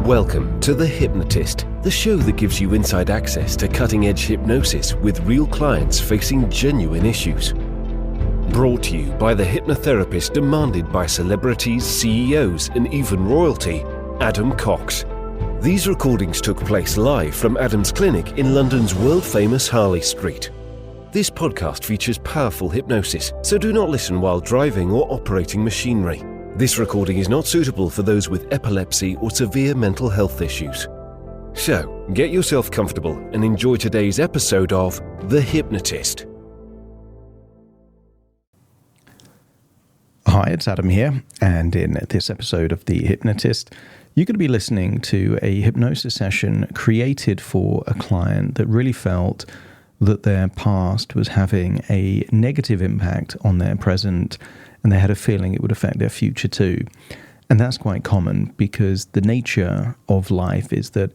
Welcome to The Hypnotist, the show that gives you inside access to cutting-edge hypnosis with real clients facing genuine issues. Brought to you by the hypnotherapist demanded by celebrities, CEOs, and even royalty, Adam Cox. These recordings took place live from Adam's clinic in London's world-famous Harley Street. This podcast features powerful hypnosis, so do not listen while driving or operating machinery. This recording is not suitable for those with epilepsy or severe mental health issues. So, get yourself comfortable and enjoy today's episode of The Hypnotist. Hi, it's Adam here, and in this episode of The Hypnotist, you're going to be listening to a hypnosis session created for a client that really felt that their past was having a negative impact on their present, and they had a feeling it would affect their future too. And that's quite common because the nature of life is that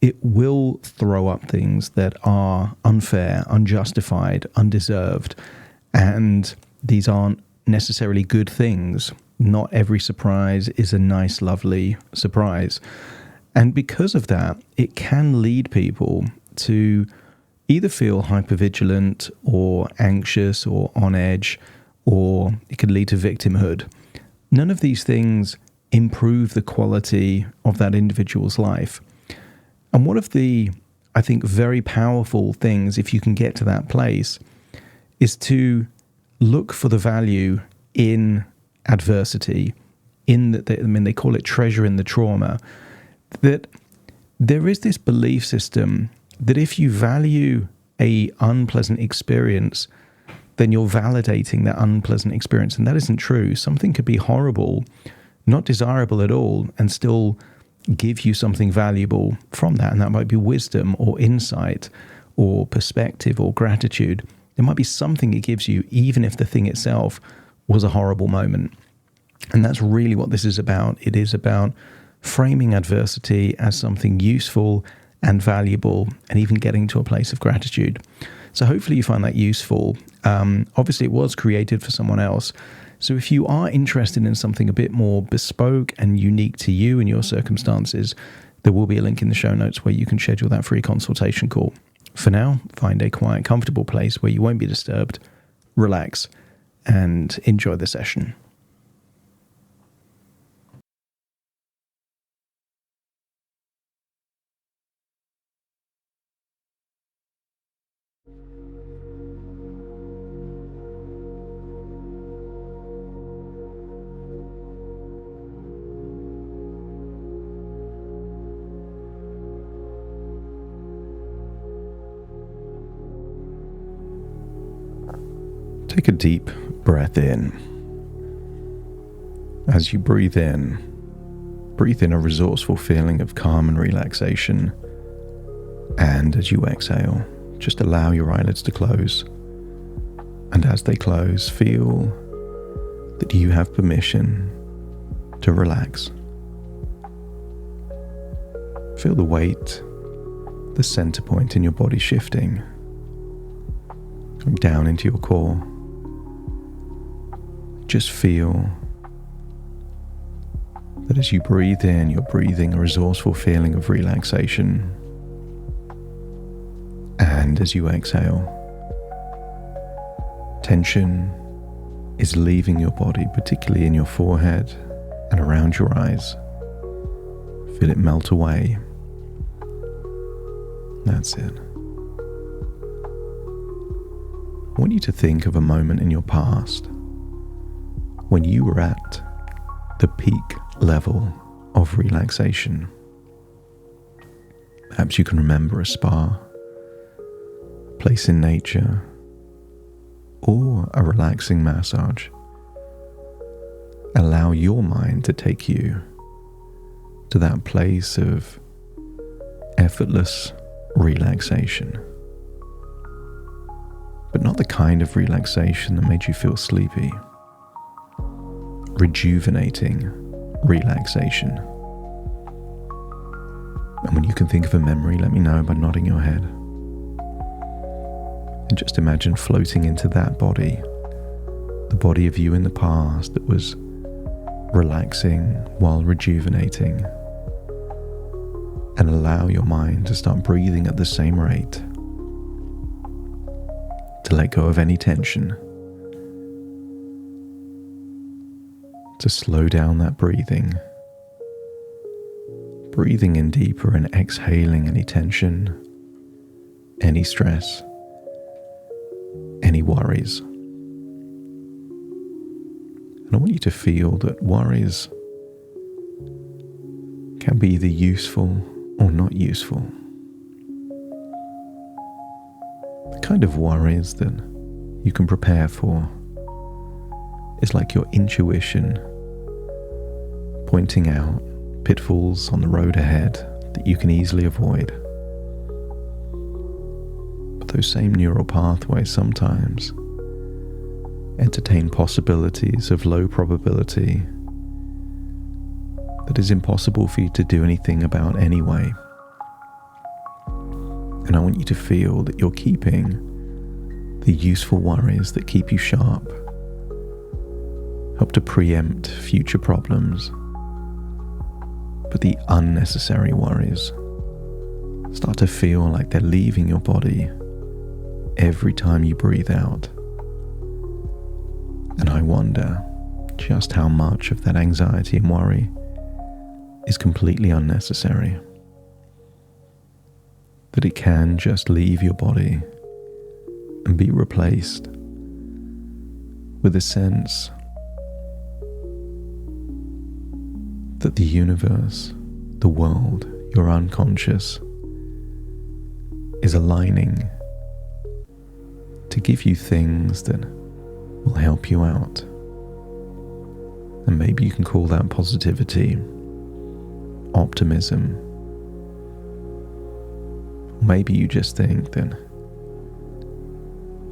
it will throw up things that are unfair, unjustified, undeserved, and these aren't necessarily good things. Not every surprise is a nice, lovely surprise. And because of that, it can lead people to either feel hypervigilant or anxious or on edge, or it could lead to victimhood. None of these things improve the quality of that individual's life. And one of the, I think, very powerful things, if you can get to that place, is to look for the value in adversity, they call it treasure in the trauma, that there is this belief system that if you value a unpleasant experience, then you're validating that unpleasant experience. And that isn't true. Something could be horrible, not desirable at all, and still give you something valuable from that. And that might be wisdom or insight or perspective or gratitude. There might be something it gives you, even if the thing itself was a horrible moment. And that's really what this is about. It is about framing adversity as something useful and valuable, and even getting to a place of gratitude. So hopefully you find that useful. Obviously, it was created for someone else. So if you are interested in something a bit more bespoke and unique to you and your circumstances, there will be a link in the show notes where you can schedule that free consultation call. For now, find a quiet, comfortable place where you won't be disturbed, relax, and enjoy the session. Take a deep breath in. As you breathe in a resourceful feeling of calm and relaxation. And as you exhale, just allow your eyelids to close. And as they close, feel that you have permission to relax. Feel the weight, the center point in your body shifting, going down into your core. Just feel that as you breathe in, you're breathing a resourceful feeling of relaxation. And as you exhale, tension is leaving your body, particularly in your forehead and around your eyes. Feel it melt away. That's it. I want you to think of a moment in your past when you were at the peak level of relaxation. Perhaps you can remember a spa, a place in nature, or a relaxing massage. Allow your mind to take you to that place of effortless relaxation. But not the kind of relaxation that made you feel sleepy. Rejuvenating relaxation. And when you can think of a memory, let me know by nodding your head. And just imagine floating into that body, the body of you in the past that was relaxing while rejuvenating. and allow your mind to start breathing at the same rate, to let go of any tension, to slow down that breathing in deeper and exhaling any tension, any stress, any worries. And I want you to feel that worries can be either useful or not useful. The kind of worries that you can prepare for is like your intuition pointing out pitfalls on the road ahead that you can easily avoid. But those same neural pathways sometimes entertain possibilities of low probability that is impossible for you to do anything about anyway. And I want you to feel that you're keeping the useful worries that keep you sharp, help to preempt future problems. But the unnecessary worries start to feel like they're leaving your body every time you breathe out. And I wonder just how much of that anxiety and worry is completely unnecessary. That it can just leave your body and be replaced with a sense that the universe, the world, your unconscious is aligning to give you things that will help you out. And maybe you can call that positivity, optimism. Maybe you just think that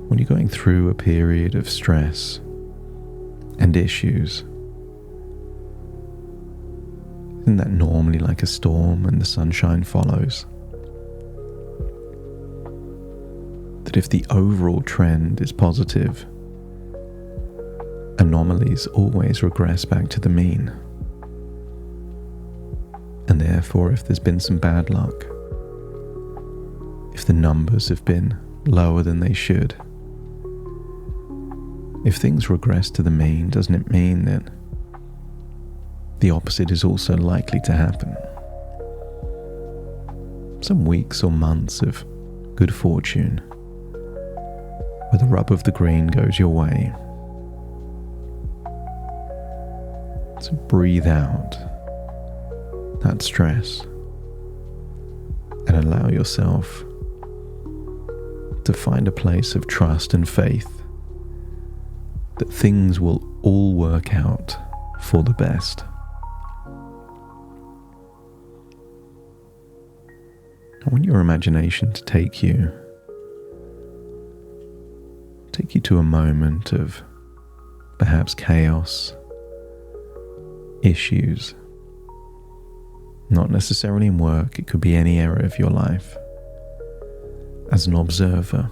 when you're going through a period of stress and issues, isn't that normally like a storm and the sunshine follows? That if the overall trend is positive, anomalies always regress back to the mean. And therefore, if there's been some bad luck, if the numbers have been lower than they should, if things regress to the mean, doesn't it mean that the opposite is also likely to happen? Some weeks or months of good fortune, where the rub of the green goes your way. So breathe out that stress and allow yourself to find a place of trust and faith that things will all work out for the best. I want your imagination to take you to a moment of perhaps chaos, issues, not necessarily in work, it could be any area of your life. As an observer,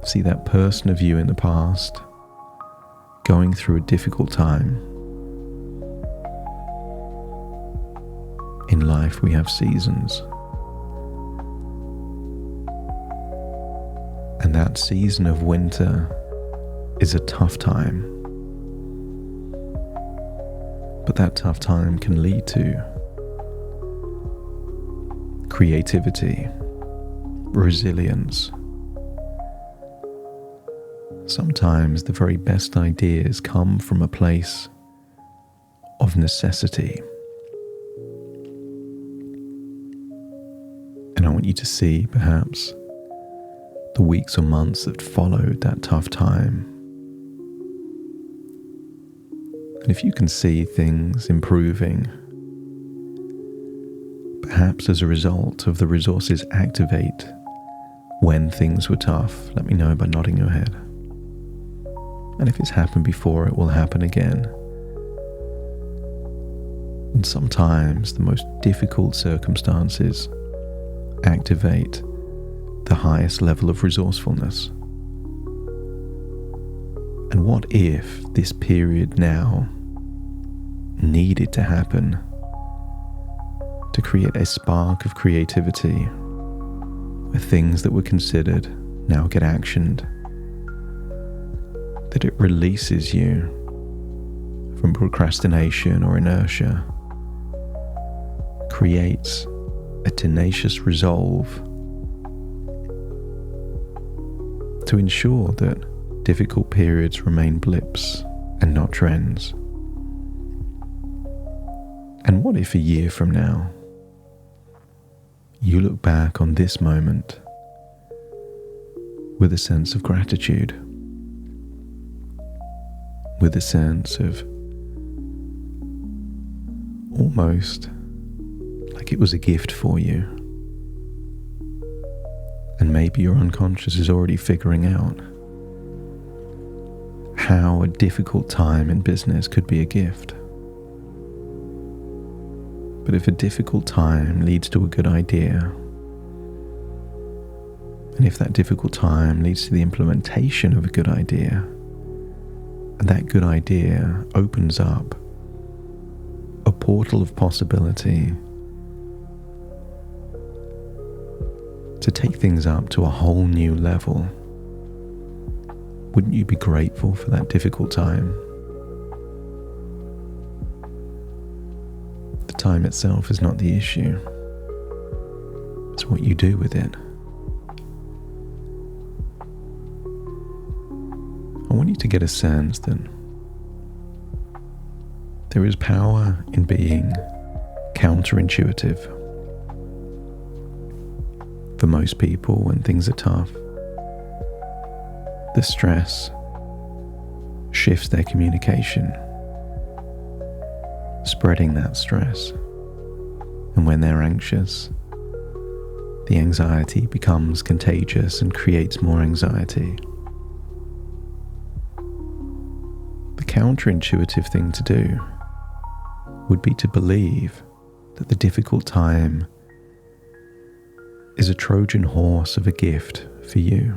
see that person of you in the past going through a difficult time. In life we have seasons, and that season of winter is a tough time. But that tough time can lead to creativity, resilience. Sometimes the very best ideas come from a place of necessity. And I want you to see perhaps the weeks or months that followed that tough time. And if you can see things improving, perhaps as a result of the resources activate when things were tough, let me know by nodding your head. And if it's happened before, it will happen again. And sometimes the most difficult circumstances activate the highest level of resourcefulness. And what if this period now needed to happen to create a spark of creativity where things that were considered now get actioned, that it releases you from procrastination or inertia, creates a tenacious resolve to ensure that difficult periods remain blips and not trends. And what if a year from now, you look back on this moment with a sense of gratitude, with a sense of almost like it was a gift for you. And maybe your unconscious is already figuring out how a difficult time in business could be a gift. But if a difficult time leads to a good idea, and if that difficult time leads to the implementation of a good idea, and that good idea opens up a portal of possibility to take things up to a whole new level, wouldn't you be grateful for that difficult time? The time itself is not the issue. It's what you do with it. I want you to get a sense that there is power in being counterintuitive. For most people, when things are tough, the stress shifts their communication, spreading that stress. And when they're anxious, the anxiety becomes contagious and creates more anxiety. The counterintuitive thing to do would be to believe that the difficult time is a Trojan horse of a gift for you.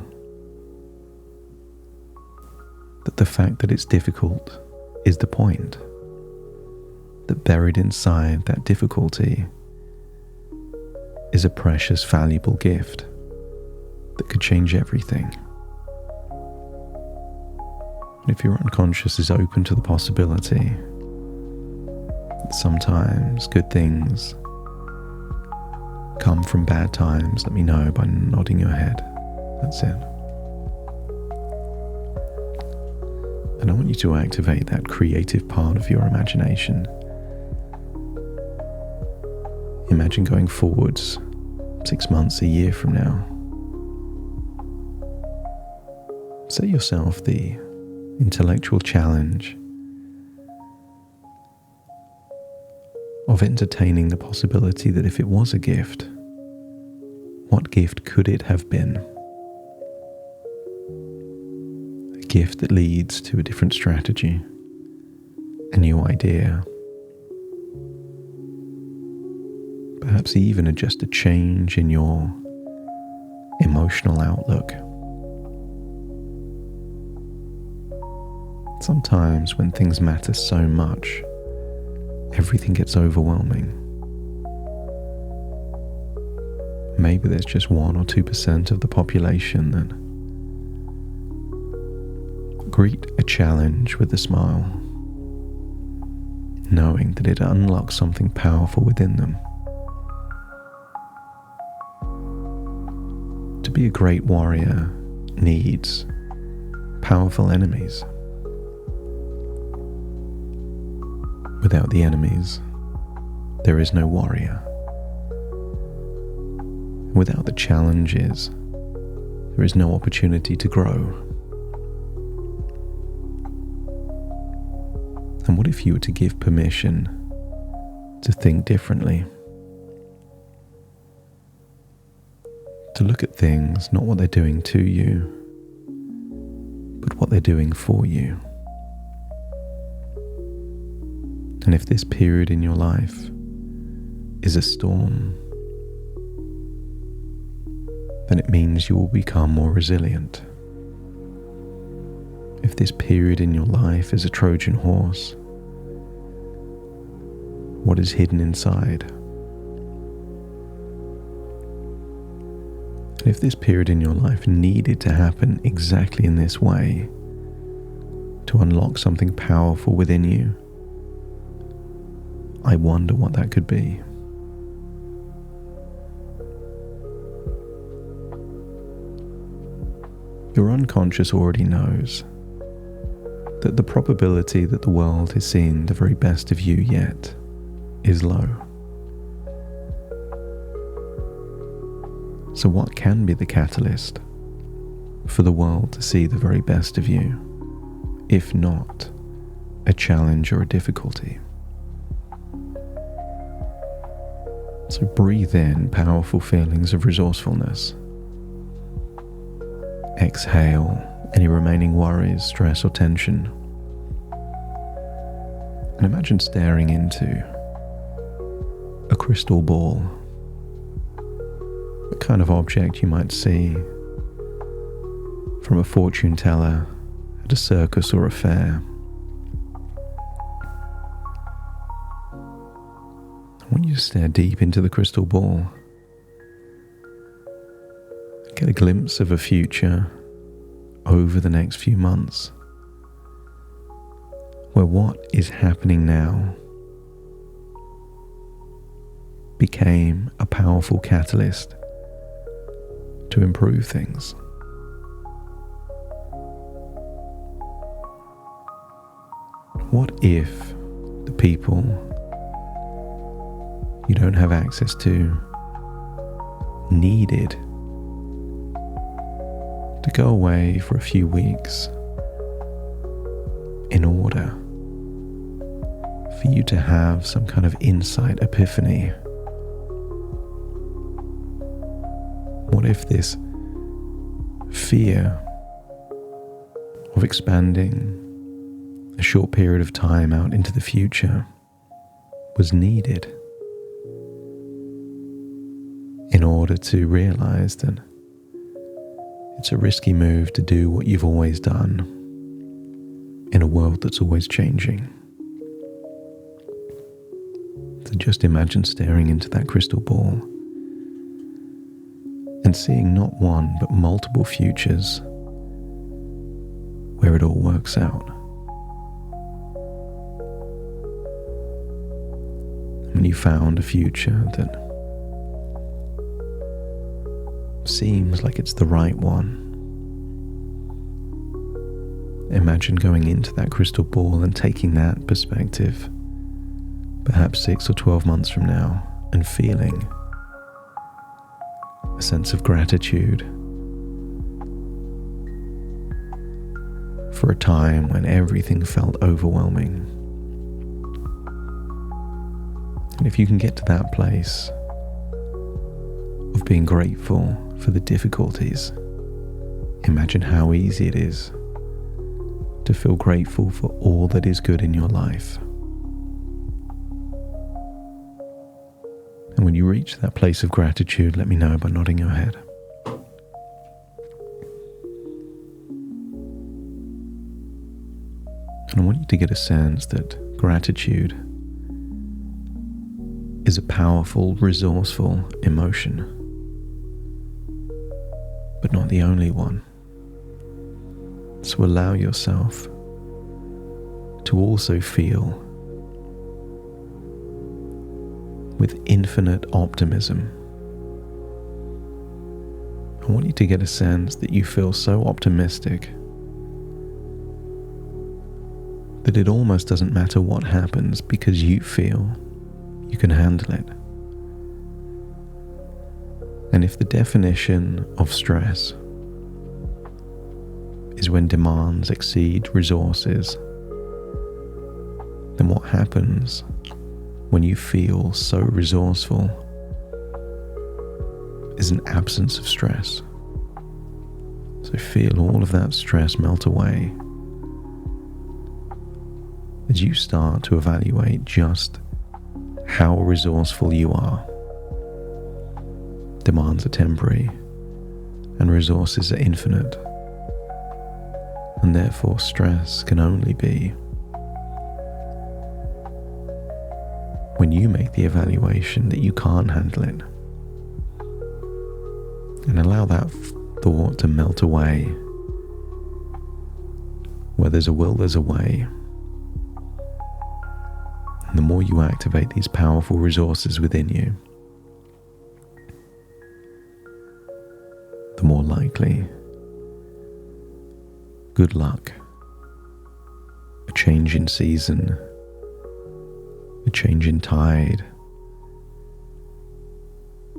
That the fact that it's difficult is the point. That buried inside that difficulty is a precious, valuable gift that could change everything. And if your unconscious is open to the possibility that sometimes good things come from bad times, let me know by nodding your head. That's it. And I want you to activate that creative part of your imagination. Imagine going forwards 6 months, a year from now. Set yourself the intellectual challenge of entertaining the possibility that if it was a gift, what gift could it have been? A gift that leads to a different strategy, a new idea, perhaps even just a change in your emotional outlook. Sometimes when things matter so much, everything gets overwhelming. Maybe there's just 1 or 2% of the population that greet a challenge with a smile, knowing that it unlocks something powerful within them. To be a great warrior needs powerful enemies. Without the enemies, there is no warrior. Without the challenges, there is no opportunity to grow. And what if you were to give permission to think differently? To look at things, not what they're doing to you, but what they're doing for you. And if this period in your life is a storm, then it means you will become more resilient. If this period in your life is a Trojan horse, what is hidden inside And if this period in your life needed to happen exactly in this way to unlock something powerful within you, I wonder what that could be. Your unconscious already knows that the probability that the world has seen the very best of you yet is low. So what can be the catalyst for the world to see the very best of you, if not a challenge or a difficulty? So breathe in powerful feelings of resourcefulness. Exhale any remaining worries, stress, or tension. And imagine staring into a crystal ball. What kind of object you might see from a fortune teller at a circus or a fair. I want you to stare deep into the crystal ball. Get a glimpse of a future over the next few months where what is happening now became a powerful catalyst to improve things. What if the people you don't have access to needed to go away for a few weeks in order for you to have some kind of insight epiphany? What if this fear of expanding a short period of time out into the future was needed in order to realize that it's a risky move to do what you've always done in a world that's always changing? So just imagine staring into that crystal ball and seeing not one but multiple futures where it all works out. When you found a future that seems like it's the right one, imagine going into that crystal ball and taking that perspective, perhaps 6 or 12 months from now, and feeling a sense of gratitude for a time when everything felt overwhelming. And if you can get to that place of being grateful for the difficulties, imagine how easy it is to feel grateful for all that is good in your life. And when you reach that place of gratitude, let me know by nodding your head. And I want you to get a sense that gratitude is a powerful, resourceful emotion, but not the only one. So allow yourself to also feel with infinite optimism. I want you to get a sense that you feel so optimistic that it almost doesn't matter what happens because you feel you can handle it. And if the definition of stress is when demands exceed resources, then what happens when you feel so resourceful is an absence of stress. So feel all of that stress melt away as you start to evaluate just how resourceful you are. Demands are temporary and resources are infinite, and therefore stress can only be when you make the evaluation that you can't handle it. And allow that thought to melt away. Where there's a will, there's a way. And the more you activate these powerful resources within you, the more likely good luck, a change in season, a change in tide,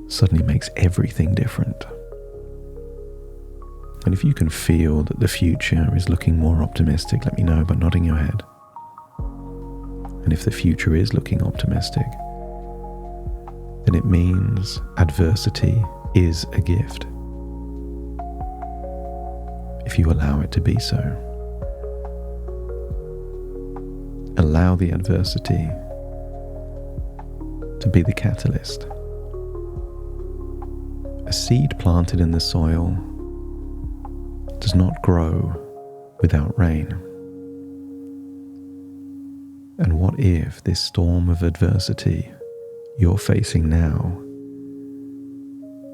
suddenly makes everything different. And if you can feel that the future is looking more optimistic, let me know by nodding your head. And if the future is looking optimistic, then it means adversity is a gift, if you allow it to be so. Allow the adversity to be the catalyst. A seed planted in the soil does not grow without rain. And what if this storm of adversity you're facing now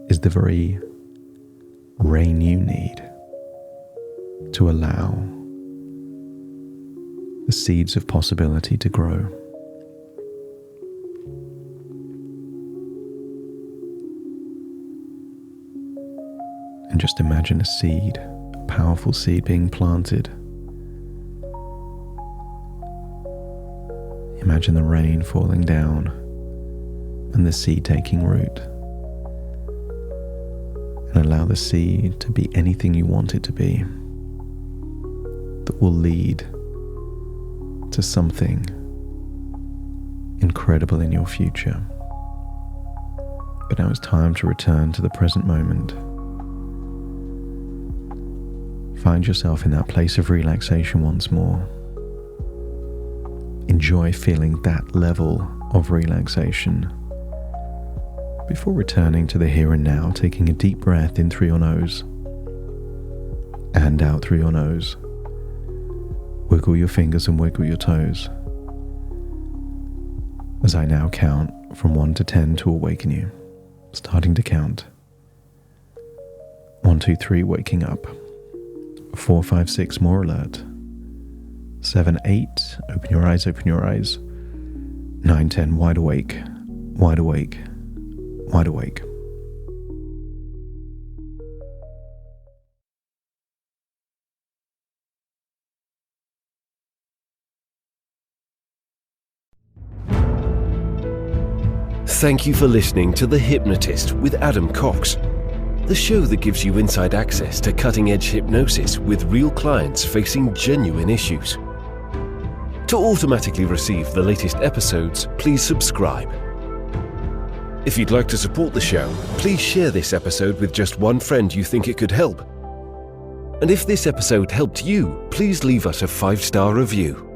is the very rain you need to allow the seeds of possibility to grow? And just imagine a seed, a powerful seed being planted. Imagine the rain falling down and the seed taking root. And allow the seed to be anything you want it to be, that will lead to something incredible in your future. But now it's time to return to the present moment. Find yourself in that place of relaxation once more. Enjoy feeling that level of relaxation before returning to the here and now, taking a deep breath in through your nose and out through your nose. Wiggle your fingers and wiggle your toes as I now count from 1 to 10 to awaken you. Starting to count. 1, 2, 3, waking up. 4, 5, 6, more alert. 7, 8, open your eyes, open your eyes. 9, 10, wide awake, wide awake, wide awake. Thank you for listening to The Hypnotist with Adam Cox, the show that gives you inside access to cutting-edge hypnosis with real clients facing genuine issues. To automatically receive the latest episodes, please subscribe. If you'd like to support the show, please share this episode with just one friend you think it could help. And if this episode helped you, please leave us a 5-star review.